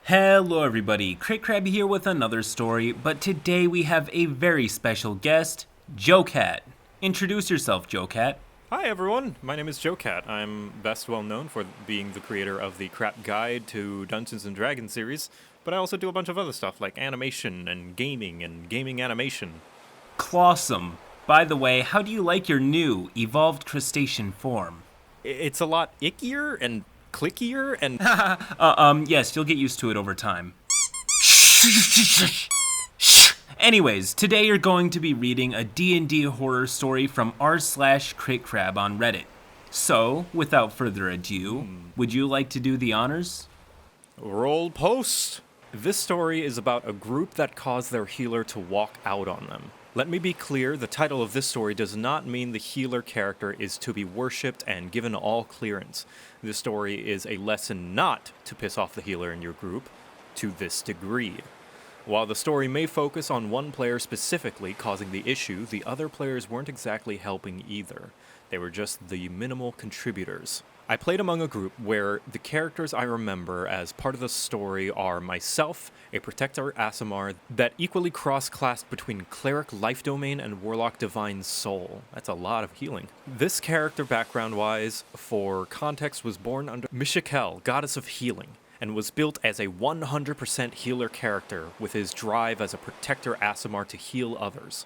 Hello everybody, CritCrab here with another story, but today we have a very special guest, JoCat. Introduce yourself, JoCat. Hi everyone, my name is JoCat. I'm best well known for being the creator of the Crap Guide to Dungeons & Dragons series, but I also do a bunch of other stuff like animation and gaming animation. Clawsome. By the way, how do you like your new, evolved crustacean form? It's a lot ickier and clickier and... Yes, you'll get used to it over time. Anyways, today you're going to be reading a D&D horror story from r/CritCrab on Reddit. So, without further ado, would you like to do the honors? Roll post! This story is about a group that caused their healer to walk out on them. Let me be clear, the title of this story does not mean the healer character is to be worshipped and given all clearance. This story is a lesson not to piss off the healer in your group, to this degree. While the story may focus on one player specifically causing the issue, the other players weren't exactly helping either. They were just the minimal contributors. I played among a group where the characters I remember as part of the story are myself, a Protector Aasimar that equally cross-classed between Cleric Life Domain and Warlock Divine Soul. That's a lot of healing. This character background-wise, for context, was born under Mishakel, Goddess of Healing, and was built as a 100% healer character with his drive as a Protector Aasimar to heal others.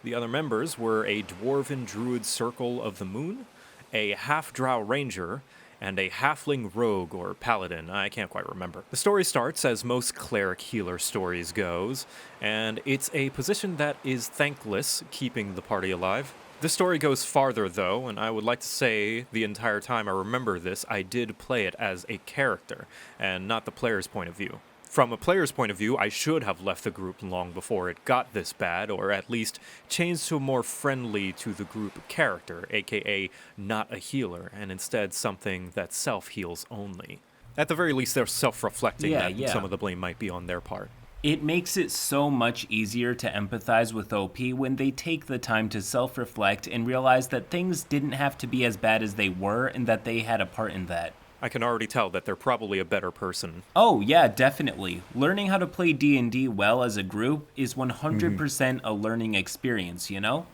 The other members were a Dwarven Druid Circle of the Moon, a half-drow ranger, and a halfling rogue or paladin, I can't quite remember. The story starts as most cleric healer stories goes, and it's a position that is thankless, keeping the party alive. This story goes farther though, and I would like to say the entire time I remember this, I did play it as a character, and not the player's point of view. From a player's point of view, I should have left the group long before it got this bad, or at least changed to a more friendly to the group character, aka not a healer, and instead something that self-heals only. At the very least, they're self-reflecting that some of the blame might be on their part. It makes it so much easier to empathize with OP when they take the time to self-reflect and realize that things didn't have to be as bad as they were and that they had a part in that. I can already tell that they're probably a better person. Oh, yeah, definitely. Learning how to play D&D well as a group is 100% a learning experience, you know?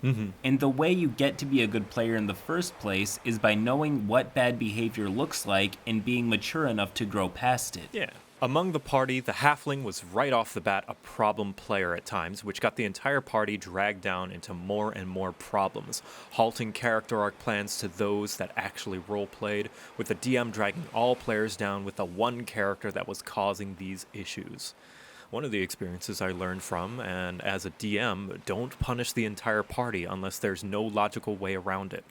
And the way you get to be a good player in the first place is by knowing what bad behavior looks like and being mature enough to grow past it. Yeah. Among the party, the halfling was right off the bat a problem player at times, which got the entire party dragged down into more and more problems, halting character arc plans to those that actually roleplayed, with the DM dragging all players down with the one character that was causing these issues. One of the experiences I learned from, and as a DM, don't punish the entire party unless there's no logical way around it.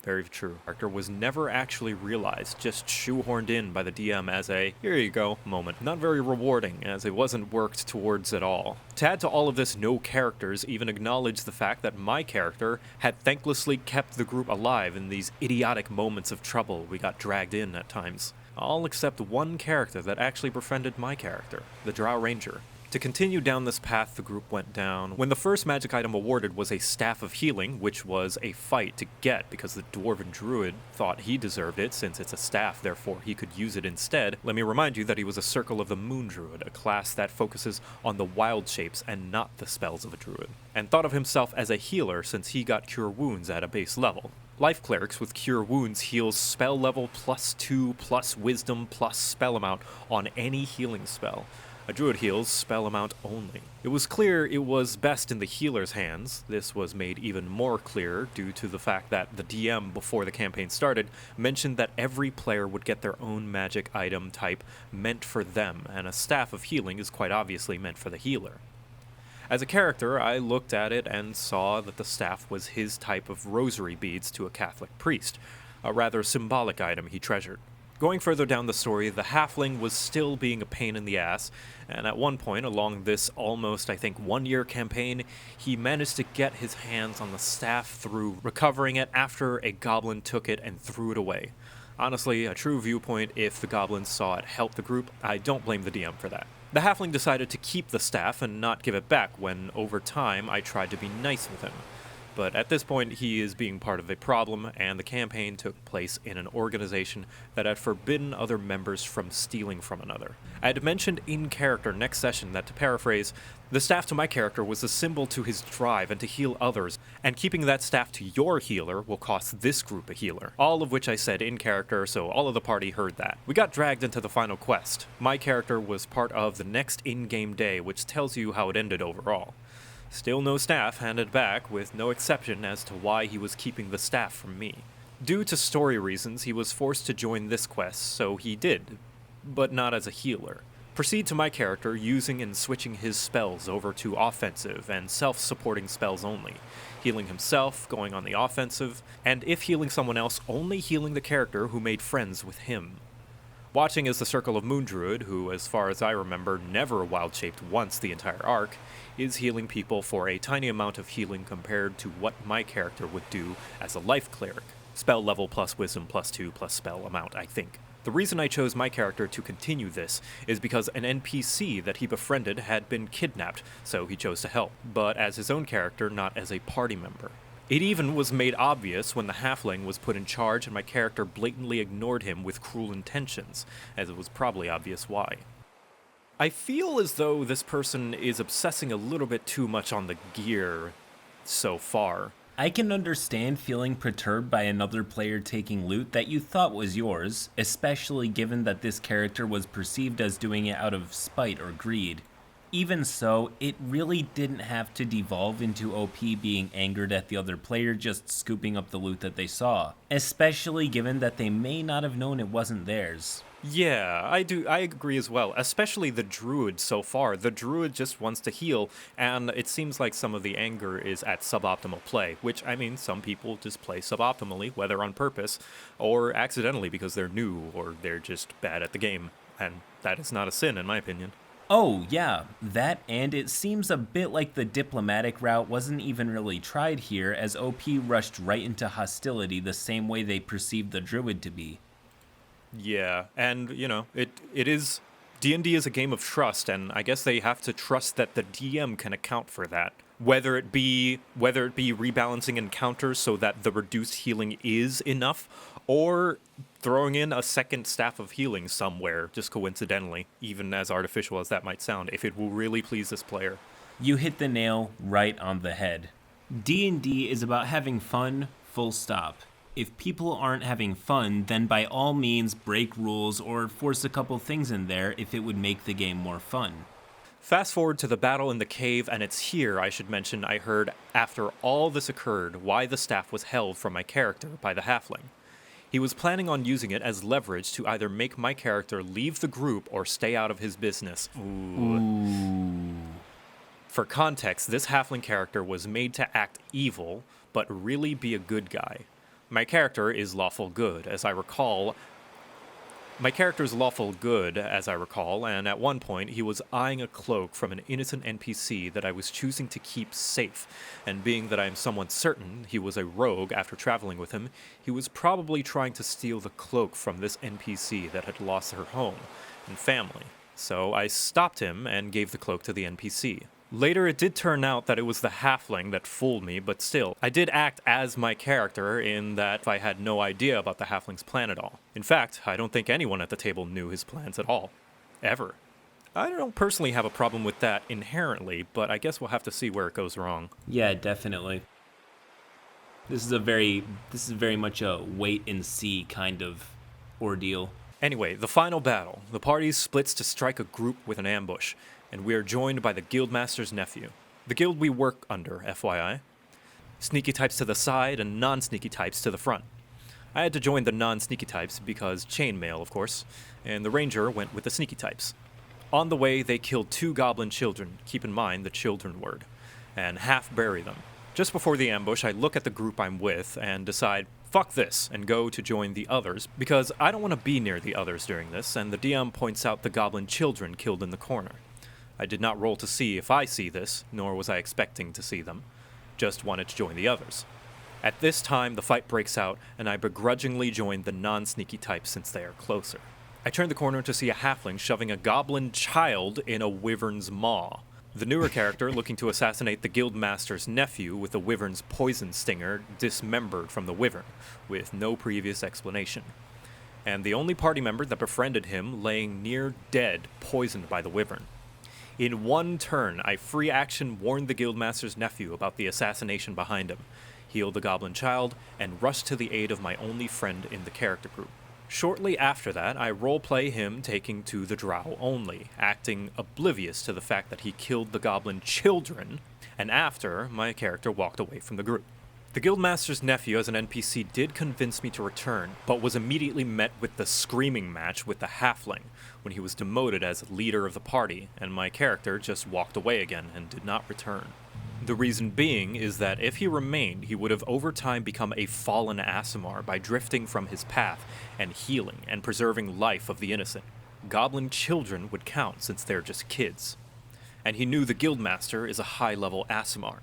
Very true. Character was never actually realized, just shoehorned in by the DM as a here you go moment. Not very rewarding, as it wasn't worked towards at all. To add to all of this, no characters even acknowledged the fact that my character had thanklessly kept the group alive in these idiotic moments of trouble we got dragged in at times. All except one character that actually befriended my character, the Drow Ranger. To continue down this path the group went down, when the first magic item awarded was a Staff of Healing, which was a fight to get because the Dwarven Druid thought he deserved it since it's a staff, therefore he could use it instead. Let me remind you that he was a Circle of the Moon Druid, a class that focuses on the wild shapes and not the spells of a druid, and thought of himself as a healer since he got Cure Wounds at a base level. Life Clerics with Cure Wounds heals spell level +2 plus wisdom plus spell amount on any healing spell. A druid heals spell amount only. It was clear it was best in the healer's hands. This was made even more clear due to the fact that the DM, before the campaign started, mentioned that every player would get their own magic item type meant for them, and a Staff of Healing is quite obviously meant for the healer. As a character, I looked at it and saw that the staff was his type of rosary beads to a Catholic priest, a rather symbolic item he treasured. Going further down the story, the halfling was still being a pain in the ass, and at one point along this almost, 1-year campaign, he managed to get his hands on the staff through recovering it after a goblin took it and threw it away. Honestly, a true viewpoint if the goblins saw it help the group. I don't blame the DM for that. The halfling decided to keep the staff and not give it back when, over time, I tried to be nice with him. but at this point he is being part of a problem, and the campaign took place in an organization that had forbidden other members from stealing from another. I had mentioned in character next session that, to paraphrase, the staff to my character was a symbol to his drive and to heal others, and keeping that staff to your healer will cost this group a healer. All of which I said in character, so all of the party heard that. We got dragged into the final quest. My character was part of the next in-game day, which tells you how it ended overall. Still no staff handed back, with no exception as to why he was keeping the staff from me. Due to story reasons, he was forced to join this quest, so he did, but not as a healer. Proceed to my character using and switching his spells over to offensive and self-supporting spells only, healing himself, going on the offensive, and if healing someone else, only healing the character who made friends with him. Watching as the Circle of Moon Druid, who, as far as I remember, never wild-shaped once the entire arc, is healing people for a tiny amount of healing compared to what my character would do as a life cleric. Spell level plus wisdom plus 2 plus spell amount, I think. The reason I chose my character to continue this is because an NPC that he befriended had been kidnapped, so he chose to help, but as his own character, not as a party member. It even was made obvious when the halfling was put in charge and my character blatantly ignored him with cruel intentions, as it was probably obvious why. I feel as though this person is obsessing a little bit too much on the gear so far. I can understand feeling perturbed by another player taking loot that you thought was yours, especially given that this character was perceived as doing it out of spite or greed. Even so, it really didn't have to devolve into OP being angered at the other player just scooping up the loot that they saw, especially given that they may not have known it wasn't theirs. Yeah, I agree as well, especially the druid so far. The druid just wants to heal, and it seems like some of the anger is at suboptimal play, which, I mean, some people just play suboptimally, whether on purpose or accidentally because they're new or they're just bad at the game, and that is not a sin in my opinion. Oh, yeah, that, and it seems a bit like the diplomatic route wasn't even really tried here, as OP rushed right into hostility the same way they perceived the druid to be. Yeah, and, you know, it is... D&D is a game of trust, and I guess they have to trust that the DM can account for that. Whether it be rebalancing encounters so that the reduced healing is enough, or throwing in a second staff of healing somewhere, just coincidentally, even as artificial as that might sound, if it will really please this player. You hit the nail right on the head. D&D is about having fun, full stop. If people aren't having fun, then by all means break rules or force a couple things in there if it would make the game more fun. Fast forward to the battle in the cave, and it's here, I should mention, I heard, after all this occurred, why the staff was held from my character by the halfling. He was planning on using it as leverage to either make my character leave the group or stay out of his business. Ooh. For context, this halfling character was made to act evil, but really be a good guy. My character is lawful good, as I recall, and at one point he was eyeing a cloak from an innocent NPC that I was choosing to keep safe, and being that I am somewhat certain he was a rogue after traveling with him, he was probably trying to steal the cloak from this NPC that had lost her home and family. So I stopped him and gave the cloak to the NPC. Later, it did turn out that it was the halfling that fooled me, but still, I did act as my character in that I had no idea about the halfling's plan at all. In fact, I don't think anyone at the table knew his plans at all. Ever. I don't personally have a problem with that inherently, but I guess we'll have to see where it goes wrong. Yeah, definitely. This is very much a wait and see kind of ordeal. Anyway, the final battle. The party splits to strike a group with an ambush, and we are joined by the Guildmaster's nephew. The guild we work under, FYI. Sneaky types to the side and non-sneaky types to the front. I had to join the non-sneaky types because chainmail, of course, and the ranger went with the sneaky types. On the way, they killed 2 goblin children, keep in mind the children word, and half-bury them. Just before the ambush, I look at the group I'm with and decide, fuck this, and go to join the others, because I don't want to be near the others during this, and the DM points out the goblin children killed in the corner. I did not roll to see if I see this, nor was I expecting to see them. Just wanted to join the others. At this time, the fight breaks out, and I begrudgingly join the non-sneaky type since they are closer. I turn the corner to see a halfling shoving a goblin child in a wyvern's maw. The newer character looking to assassinate the guildmaster's nephew with the wyvern's poison stinger dismembered from the wyvern, with no previous explanation. And the only party member that befriended him laying near dead, poisoned by the wyvern. In one turn, I free action warned the guildmaster's nephew about the assassination behind him, healed the goblin child, and rushed to the aid of my only friend in the character group. Shortly after that, I roleplay him taking to the drow only, acting oblivious to the fact that he killed the goblin children, and after, my character walked away from the group. The guildmaster's nephew as an NPC did convince me to return, but was immediately met with the screaming match with the halfling, when he was demoted as leader of the party, and my character just walked away again and did not return. The reason being is that if he remained, he would have over time become a fallen Aasimar by drifting from his path and healing and preserving life of the innocent. Goblin children would count since they're just kids. And he knew the guildmaster is a high-level Aasimar.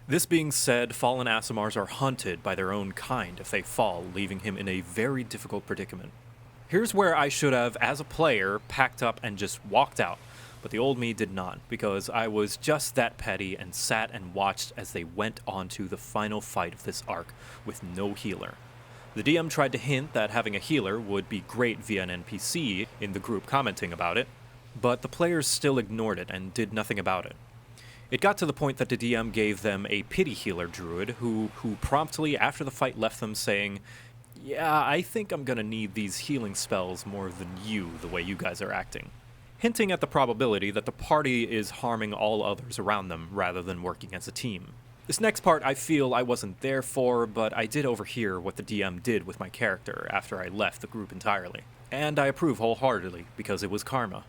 This being said, fallen Aasimars are hunted by their own kind if they fall, leaving him in a very difficult predicament. Here's where I should have, as a player, packed up and just walked out. But the old me did not, because I was just that petty and sat and watched as they went on to the final fight of this arc with no healer. The DM tried to hint that having a healer would be great via an NPC in the group commenting about it, but the players still ignored it and did nothing about it. It got to the point that the DM gave them a pity healer druid who promptly after the fight left them saying, "Yeah, I think I'm gonna need these healing spells more than you, the way you guys are acting." Hinting at the probability that the party is harming all others around them rather than working as a team. This next part I feel I wasn't there for, but I did overhear what the DM did with my character after I left the group entirely. And I approve wholeheartedly, because it was karma.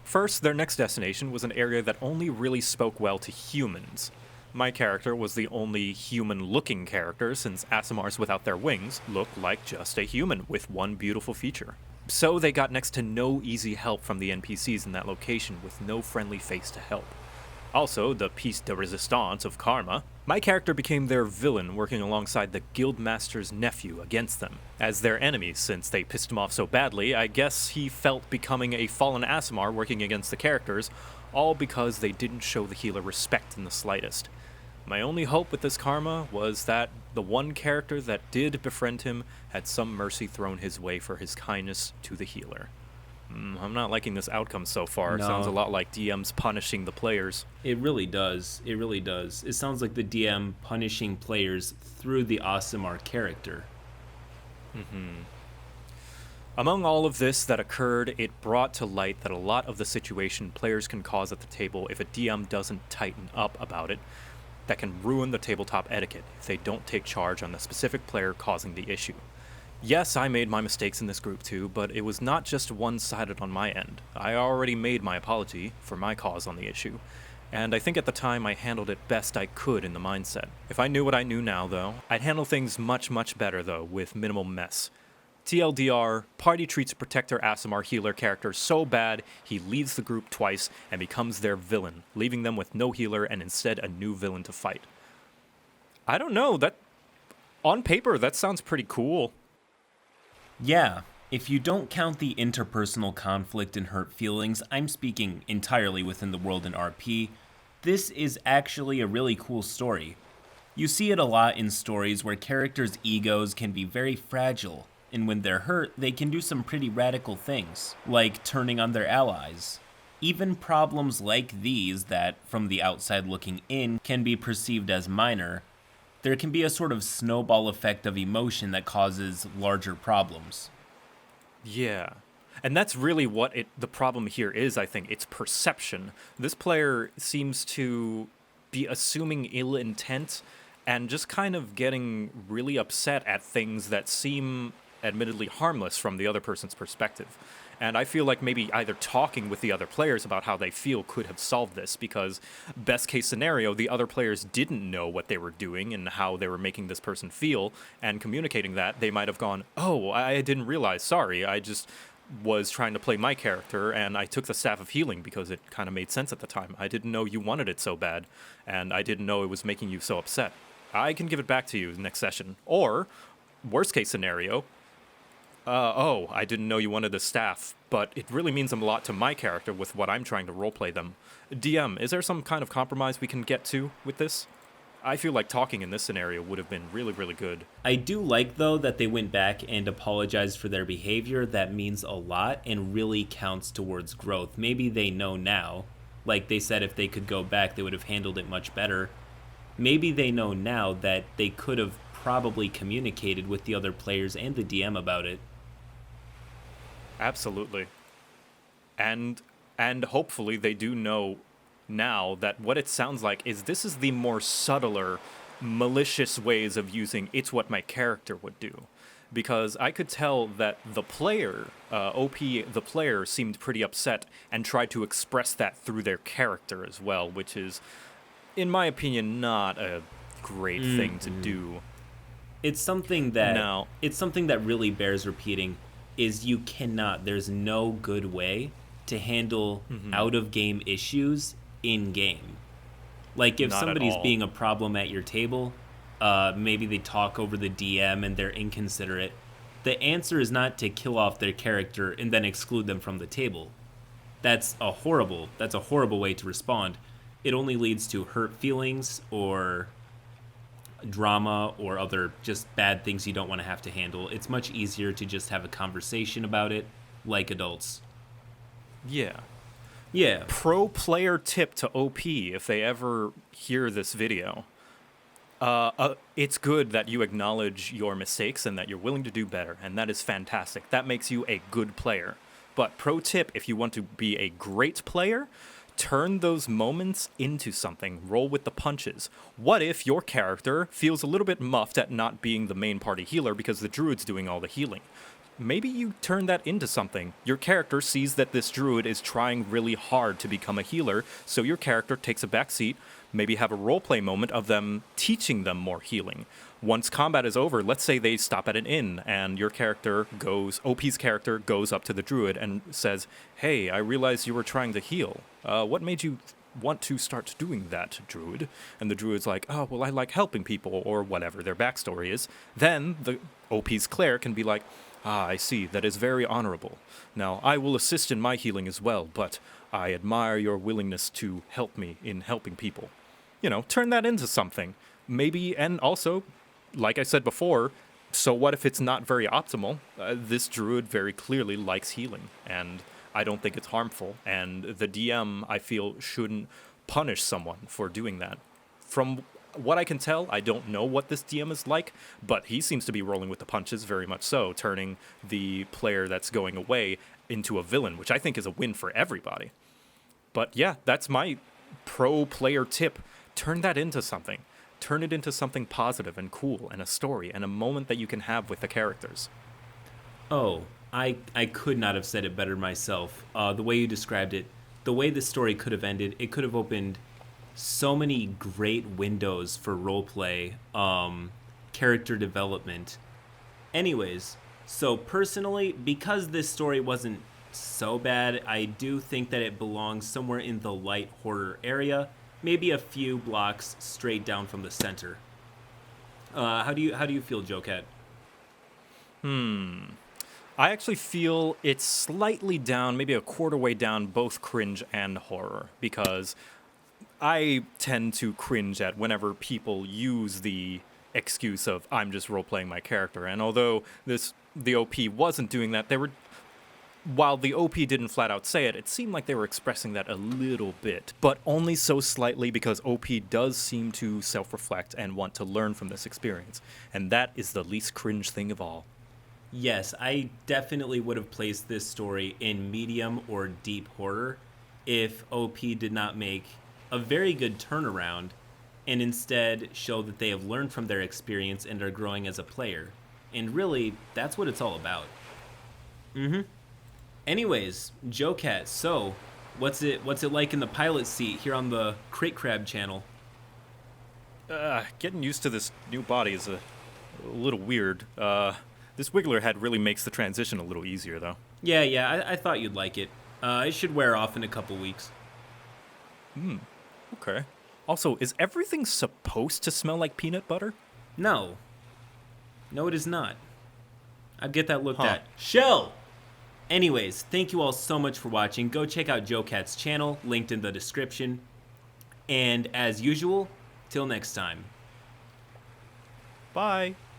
First, their next destination was an area that only really spoke well to humans. My character was the only human-looking character, since Aasimars without their wings look like just a human with one beautiful feature. So they got next to no easy help from the NPCs in that location with no friendly face to help. Also, the piece de resistance of karma, my character became their villain working alongside the guildmaster's nephew against them. As their enemies, since they pissed him off so badly, I guess he felt becoming a fallen Aasimar working against the characters, all because they didn't show the healer respect in the slightest. My only hope with this karma was that the one character that did befriend him had some mercy thrown his way for his kindness to the healer. I'm not liking this outcome so far. No. It sounds a lot like DMs punishing the players. It really does. It really does. It sounds like the DM punishing players through the Aasimar character. Among all of this that occurred, it brought to light that a lot of the situation players can cause at the table if a DM doesn't tighten up about it, that can ruin the tabletop etiquette if they don't take charge on the specific player causing the issue. Yes, I made my mistakes in this group too, but it was not just one-sided on my end. I already made my apology for my cause on the issue, and I think at the time I handled it best I could in the mindset. If I knew what I knew now, though, I'd handle things much, much better, though, with minimal mess. TLDR, party treats a protector Aasimar healer character so bad he leaves the group twice and becomes their villain, leaving them with no healer and instead a new villain to fight. I don't know, that on paper that sounds pretty cool. Yeah, if you don't count the interpersonal conflict and hurt feelings, I'm speaking entirely within the world in RP, this is actually a really cool story. You see it a lot in stories where characters' egos can be very fragile, and when they're hurt, they can do some pretty radical things, like turning on their allies. Even problems like these that, from the outside looking in, can be perceived as minor, there can be a sort of snowball effect of emotion that causes larger problems. Yeah. And that's really what the problem here is, I think. It's perception. This player seems to be assuming ill intent and just kind of getting really upset at things that seem admittedly harmless from the other person's perspective. And I feel like maybe either talking with the other players about how they feel could have solved this, because best case scenario, the other players didn't know what they were doing and how they were making this person feel, and communicating that, they might have gone, "Oh, I didn't realize, sorry, I just was trying to play my character, and I took the Staff of Healing because it kind of made sense at the time. I didn't know you wanted it so bad, and I didn't know it was making you so upset. I can give it back to you next session." Or, worst case scenario, Oh, I didn't know you wanted the staff, but it really means a lot to my character with what I'm trying to roleplay them. DM, is there some kind of compromise we can get to with this? I feel like talking in this scenario would have been really, really good. I do like, though, that they went back and apologized for their behavior. That means a lot and really counts towards growth. Maybe they know now. Like they said, if they could go back, they would have handled it much better. Maybe they know now that they could have probably communicated with the other players and the DM about it. Absolutely. And hopefully they do know now that what it sounds like is this is the more subtler, malicious ways of using it's what my character would do. Because I could tell that the player, the player, seemed pretty upset and tried to express that through their character as well, which is, in my opinion, not a great thing to do. It's something that really bears repeating. Is there's no good way to handle out of game issues in game. Like if somebody's being a problem at your table, maybe they talk over the DM and they're inconsiderate. The answer is not to kill off their character and then exclude them from the table. That's a horrible way to respond. It only leads to hurt feelings or drama or other just bad things you don't want to have to handle. It's much easier to just have a conversation about it like adults. Yeah. Yeah. Pro player tip to OP if they ever hear this video. It's good that you acknowledge your mistakes and that you're willing to do better, and that is fantastic. That makes you a good player. But pro tip, if you want to be a great player, turn those moments into something. Roll with the punches. What if your character feels a little bit muffed at not being the main party healer because the druid's doing all the healing? Maybe you turn that into something. Your character sees that this druid is trying really hard to become a healer, so your character takes a backseat, maybe have a roleplay moment of them teaching them more healing. Once combat is over, let's say they stop at an inn, and your character OP's character goes up to the druid and says, "Hey, I realized you were trying to heal. What made you want to start doing that, druid?" And the druid's like, "Oh, well, I like helping people," or whatever their backstory is. Then the OP's cleric can be like, "Ah, I see. That is very honorable. Now, I will assist in my healing as well, but I admire your willingness to help me in helping people." Turn that into something. Maybe, and also, like I said before, so what if it's not very optimal? This druid very clearly likes healing, and I don't think it's harmful, and the DM, I feel, shouldn't punish someone for doing that. From what I can tell, I don't know what this DM is like, but he seems to be rolling with the punches very much so, turning the player that's going away into a villain, which I think is a win for everybody. But yeah, that's my pro player tip. Turn that into something. Turn it into something positive and cool and a story and a moment that you can have with the characters. Oh, I could not have said it better myself. The way you described it, the way this story could have ended, it could have opened so many great windows for roleplay, character development. Anyways, so personally, because this story wasn't so bad, I do think that it belongs somewhere in the light horror area, maybe a few blocks straight down from the center. How do you feel, JoCat? I actually feel it's slightly down, maybe a quarter way down, both cringe and horror, because I tend to cringe at whenever people use the excuse of I'm just role-playing my character. And although the OP wasn't doing that, while the OP didn't flat out say it, it seemed like they were expressing that a little bit, but only so slightly because OP does seem to self-reflect and want to learn from this experience. And that is the least cringe thing of all. Yes, I definitely would have placed this story in medium or deep horror if OP did not make a very good turnaround and instead show that they have learned from their experience and are growing as a player. And really, that's what it's all about. Anyways, JoCat, so what's it like in the pilot seat here on the CritCrab channel? Getting used to this new body is a little weird. This Wiggler head really makes the transition a little easier, though. Yeah, I thought you'd like it. It should wear off in a couple weeks. Okay. Also, is everything supposed to smell like peanut butter? No, it is not. I'd get that looked at. Shell! Anyways, thank you all so much for watching. Go check out JoCat's channel, linked in the description. And as usual, till next time. Bye.